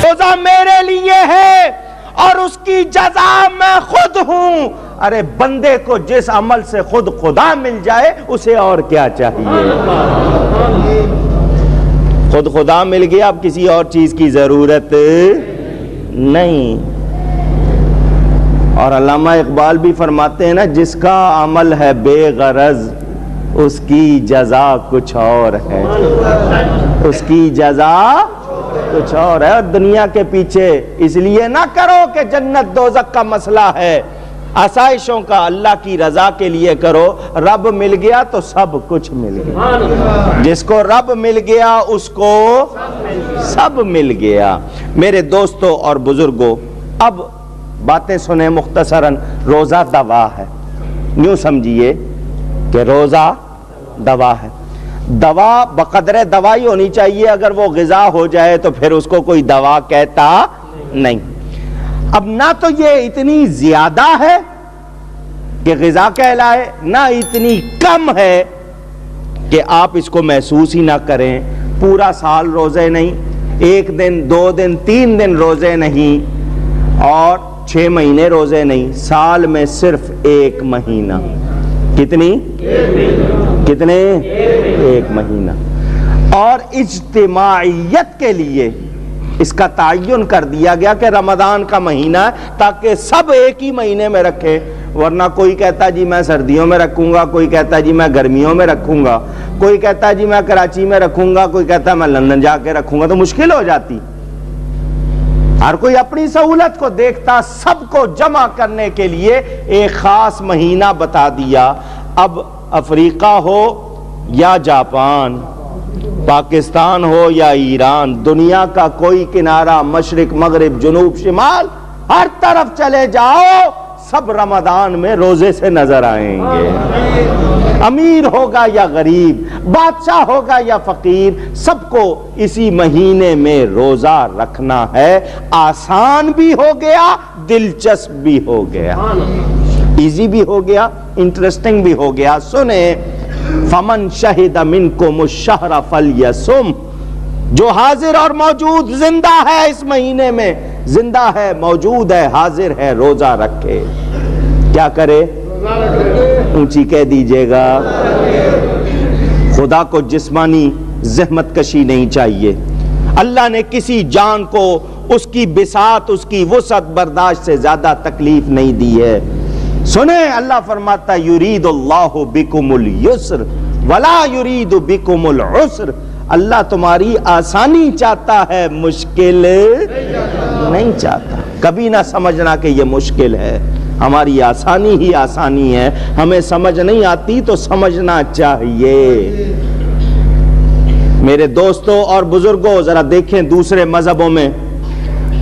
روزہ میرے لیے ہے اور اس کی جزا میں خود ہوں. ارے بندے کو جس عمل سے خود خدا مل جائے اسے اور کیا چاہیے. خود خدا مل گیا، اب کسی اور چیز کی ضرورت نہیں. اور علامہ اقبال بھی فرماتے ہیں نا، جس کا عمل ہے بے غرض اس کی جزا کچھ اور ہے. اس کی جزا کچھ اور ہے. اور دنیا کے پیچھے اس لیے نہ کرو کہ جنت دوزخ کا مسئلہ ہے، آسائشوں کا اللہ کی رضا کے لیے کرو. رب مل گیا تو سب کچھ مل گیا. جس کو رب مل گیا اس کو سب مل گیا. میرے دوستو اور بزرگوں، اب باتیں سنیں مختصراً. روزہ دوا ہے، یوں سمجھیے کہ روزہ دوا ہے. دوا بقدر دوائی ہونی چاہیے، اگر وہ غذا ہو جائے تو پھر اس کو کوئی دوا کہتا نہیں. اب نہ تو یہ اتنی زیادہ ہے کہ غذا کہلائے، نہ اتنی کم ہے کہ آپ اس کو محسوس ہی نہ کریں. پورا سال روزے نہیں، 1 دن 2 دن 3 دن روزے نہیں، اور 6 مہینے روزے نہیں، سال میں صرف 1 مہینہ. کتنی؟ کتنے؟ 1 مہینہ. اور اجتماعیت کے لیے اس کا تعین کر دیا گیا کہ رمضان کا مہینہ ہے تاکہ سب ایک ہی مہینے میں رکھے. ورنہ کوئی کہتا جی میں سردیوں میں رکھوں گا، کوئی کہتا جی میں گرمیوں میں رکھوں گا، کوئی کہتا جی میں کراچی میں رکھوں گا، کوئی کہتا میں لندن جا کے رکھوں گا. تو مشکل ہو جاتی. ہر کوئی اپنی سہولت کو دیکھتا. سب کو جمع کرنے کے لیے ایک خاص مہینہ بتا دیا. اب افریقہ ہو یا جاپان، پاکستان ہو یا ایران، دنیا کا کوئی کنارہ، مشرق مغرب جنوب شمال، ہر طرف چلے جاؤ سب رمضان میں روزے سے نظر آئیں گے. امیر ہوگا یا غریب، بادشاہ ہوگا یا فقیر، سب کو اسی مہینے میں روزہ رکھنا ہے. آسان بھی ہو گیا، دلچسپ بھی ہو گیا، ایزی بھی ہو گیا، انٹرسٹنگ بھی ہو گیا. سنیں، فمن شہد منکم الشہر فلیصم. جو حاضر اور موجود زندہ ہے اس مہینے میں، زندہ ہے، موجود ہے، حاضر ہے، روزہ رکھے. کیا کرے؟ اونچی کہہ دیجئے گا. خدا کو جسمانی زحمت کشی نہیں چاہیے. اللہ نے کسی جان کو اس کی بساط، اس کی وسعت برداشت سے زیادہ تکلیف نہیں دی ہے. سنیں، اللہ فرماتا یرید اللہ بکم اليسر ولا یرید بکم العسر. اللہ تمہاری آسانی چاہتا ہے، مشکل نہیں چاہتا. کبھی نہ سمجھنا کہ یہ مشکل ہے، ہماری آسانی ہی آسانی ہے. ہمیں سمجھ نہیں آتی تو سمجھنا چاہیے. میرے دوستوں اور بزرگوں، ذرا دیکھیں دوسرے مذہبوں میں.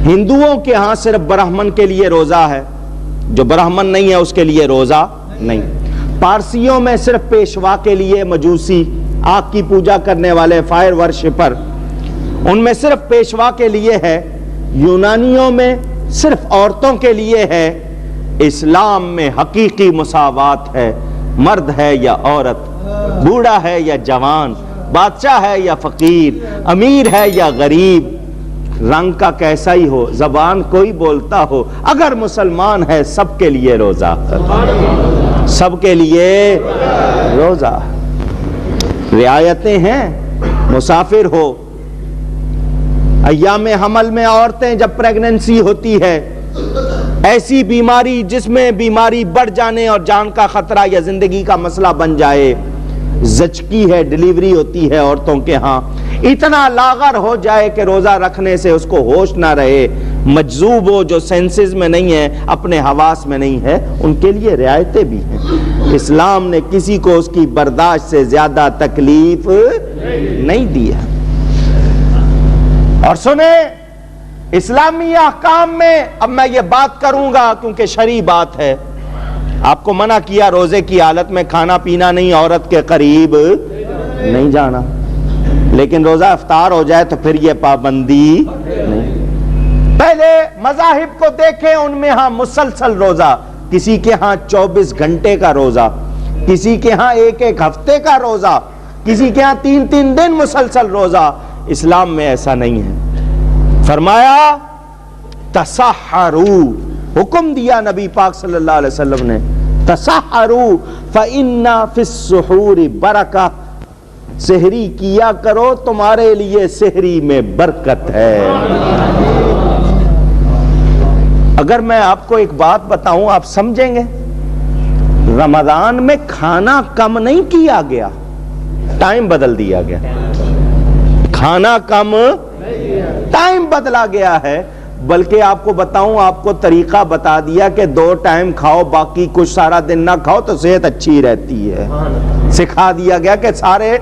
ہندوؤں کے ہاں صرف برہمن کے لیے روزہ ہے، جو برہمن نہیں ہے اس کے لیے روزہ نہیں. پارسیوں میں صرف پیشوا کے لیے، مجوسی آگ کی پوجا کرنے والے فائر ورشپر، ان میں صرف پیشوا کے لیے ہے. یونانیوں میں صرف عورتوں کے لیے ہے. اسلام میں حقیقی مساوات ہے. مرد ہے یا عورت، بوڑھا ہے یا جوان، بادشاہ ہے یا فقیر، امیر ہے یا غریب، رنگ کا کیسا ہی ہو، زبان کوئی بولتا ہو، اگر مسلمان ہے سب کے لیے روزہ، سب کے لیے روزہ. رعایتیں ہیں. مسافر ہو، ایام حمل میں عورتیں جب پریگننسی ہوتی ہے، ایسی بیماری جس میں بیماری بڑھ جانے اور جان کا خطرہ یا زندگی کا مسئلہ بن جائے، زچگی ہے، ڈیلیوری ہوتی ہے عورتوں کے ہاں، اتنا لاغر ہو جائے کہ روزہ رکھنے سے اس کو ہوش نہ رہے، مجذوب ہو، جو سینسز میں نہیں ہے، اپنے حواس میں نہیں ہے، ان کے لیے رعایتیں بھی ہیں. اسلام نے کسی کو اس کی برداشت سے زیادہ تکلیف نہیں دی ہے. اور سنیں، اسلامی احکام میں، اب میں یہ بات کروں گا کیونکہ شرعی بات ہے، آپ کو منع کیا روزے کی حالت میں کھانا پینا نہیں، عورت کے قریب نہیں جانا. لیکن روزہ افطار ہو جائے تو پھر یہ پابندی نہیں. پہلے مذاہب کو دیکھیں، ان میں ہاں مسلسل روزہ، کسی کے ہاں 24 گھنٹے کا روزہ، کسی کے ہاں ایک ہفتے کا روزہ، کسی کے ہاں 3 دن مسلسل روزہ. اسلام میں ایسا نہیں ہے. فرمایا تسحروا، حکم دیا نبی پاک صلی اللہ علیہ وسلم نے، تسحروا فإن فی السحور برکہ، سحری کیا کرو تمہارے لیے سحری میں برکت ہے. اگر میں آپ کو ایک بات بتاؤں آپ سمجھیں گے، رمضان میں کھانا کم نہیں کیا گیا، ٹائم بدل دیا گیا. کھانا کم، ٹائم بدلا گیا ہے. بلکہ آپ کو بتاؤں، آپ کو طریقہ بتا دیا کہ 2 ٹائم کھاؤ، باقی کچھ سارا دن نہ کھاؤ تو صحت اچھی رہتی ہے. سکھا دیا گیا کہ سارے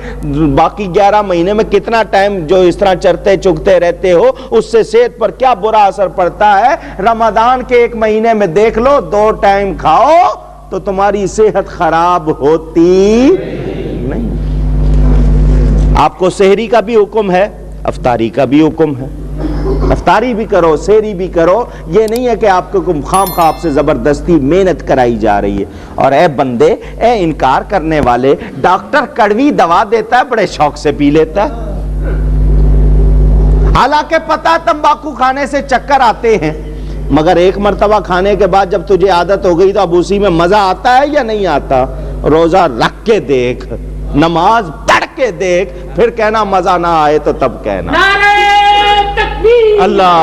باقی 11 مہینے میں کتنا ٹائم جو اس طرح چرتے چگتے رہتے ہو اس سے صحت پر کیا برا اثر پڑتا ہے. رمضان کے 1 مہینے میں دیکھ لو 2 ٹائم کھاؤ تو تمہاری صحت خراب ہوتی نہیں. آپ کو سحری کا بھی حکم ہے، افطاری کا بھی حکم ہے. افطاری بھی کرو، سحری بھی کرو. یہ نہیں ہے کہ آپ کو خام خواہ آپ سے زبردستی محنت کرائی جا رہی ہے. اور اے بندے، اے انکار کرنے والے، ڈاکٹر کڑوی دوا دیتا ہے بڑے شوق سے پی لیتا ہے، حالانکہ پتہ تمباکو کھانے سے چکر آتے ہیں. مگر ایک مرتبہ کھانے کے بعد جب تجھے عادت ہو گئی تو اب اسی میں مزہ آتا ہے یا نہیں آتا؟ روزہ رکھ کے دیکھ، نماز پڑھ کے دیکھ، پھر کہنا مزہ نہ آئے تو تب کہنا. اللہ